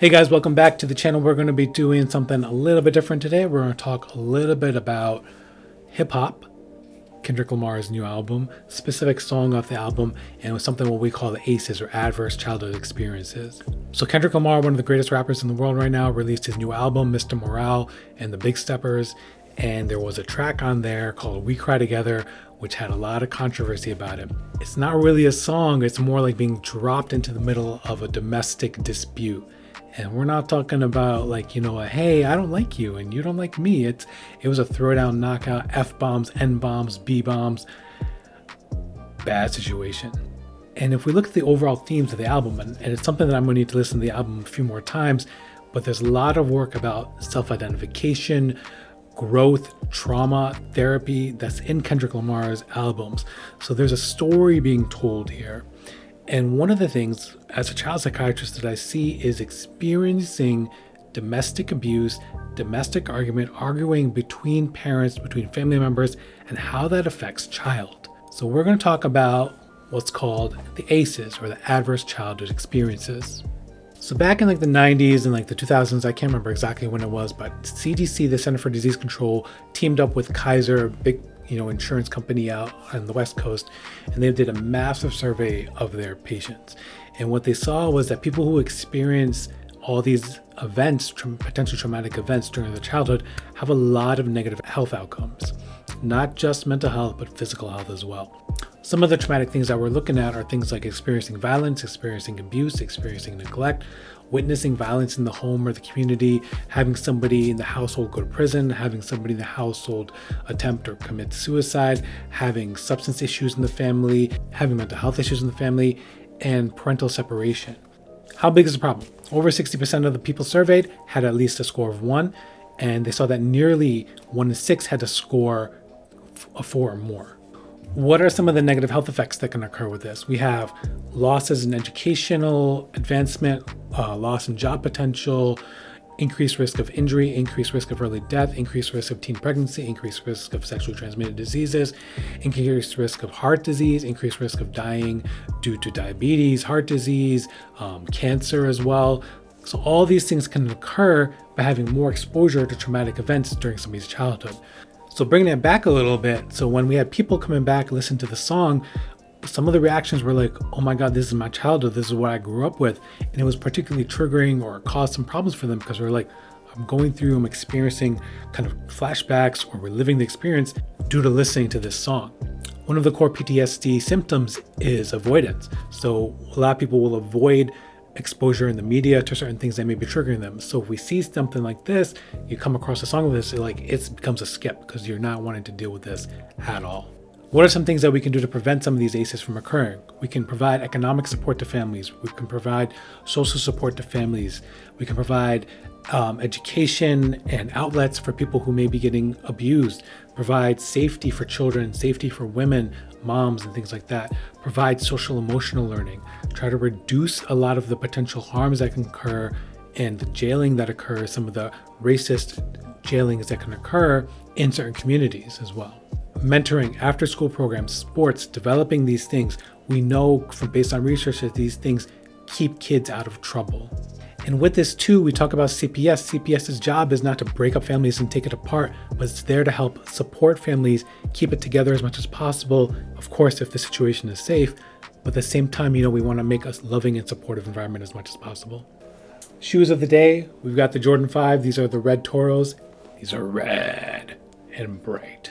Hey guys, welcome back to the channel. We're going to be doing something a little bit different today. We're going to talk a little bit about hip hop, Kendrick Lamar's new album, specific song off the album, and with something what we call the ACEs, or Adverse Childhood Experiences. So Kendrick Lamar, one of the greatest rappers in the world right now, released his new album, Mr. Morale and the Big Steppers, and there was a track on there called We Cry Together, which had a lot of controversy about it. It's not really a song, it's more like being dropped into the middle of a domestic dispute. And we're not talking about hey, I don't like you and you don't like me. It was a throwdown, knockout, F-bombs, N-bombs, B-bombs, bad situation. And if we look at the overall themes of the album, and it's something that I'm going to need to listen to the album a few more times, but there's a lot of work about self-identification, growth, trauma, therapy that's in Kendrick Lamar's albums. So there's a story being told here. And one of the things as a child psychiatrist that I see is experiencing domestic abuse, domestic arguing between parents, between family members, and how that affects child. So we're going to talk about what's called the ACEs, or the Adverse Childhood Experiences. So back in the 90s and the 2000s, I can't remember exactly when it was, but CDC, the Center for Disease Control, teamed up with Kaiser, a big insurance company out on the West Coast, and they did a massive survey of their patients. And what they saw was that people who experience all these events, potentially traumatic events during their childhood, have a lot of negative health outcomes, not just mental health, but physical health as well. Some of the traumatic things that we're looking at are things like experiencing violence, experiencing abuse, experiencing neglect, witnessing violence in the home or the community, having somebody in the household go to prison, having somebody in the household attempt or commit suicide, having substance issues in the family, having mental health issues in the family, and parental separation. How big is the problem? Over 60% of the people surveyed had at least a score of 1, and they saw that nearly 1 in 6 had a score of 4 or more. What are some of the negative health effects that can occur with this? We have losses in educational advancement, loss in job potential, increased risk of injury, increased risk of early death, increased risk of teen pregnancy, increased risk of sexually transmitted diseases, increased risk of heart disease, increased risk of dying due to diabetes, heart disease, cancer as well. So all these things can occur by having more exposure to traumatic events during somebody's childhood. So bringing it back a little bit, so when we had people coming back listen to the song, some of the reactions were like, oh my God, this is my childhood, this is what I grew up with. And it was particularly triggering or caused some problems for them because they're like, I'm experiencing kind of flashbacks or reliving the experience due to listening to this song. One of the core PTSD symptoms is avoidance. So a lot of people will avoid exposure in the media to certain things that may be triggering them. So if we see something like this, you come across a song like this, it becomes a skip because you're not wanting to deal with this at all. What are some things that we can do to prevent some of these ACEs from occurring? We can provide economic support to families. We can provide social support to families. We can provide education and outlets for people who may be getting abused. Provide safety for children, safety for women, moms, and things like that. Provide social emotional learning. Try to reduce a lot of the potential harms that can occur and the jailing that occurs, some of the racist jailings that can occur in certain communities as well. Mentoring, after school programs, sports, developing these things. We know based on research that these things keep kids out of trouble. And with this too, we talk about CPS. CPS's job is not to break up families and take it apart, but it's there to help support families, keep it together as much as possible. Of course, if the situation is safe, but at the same time, we want to make a loving and supportive environment as much as possible. Shoes of the day, we've got the Jordan 5. These are the red Toros. These are red and bright.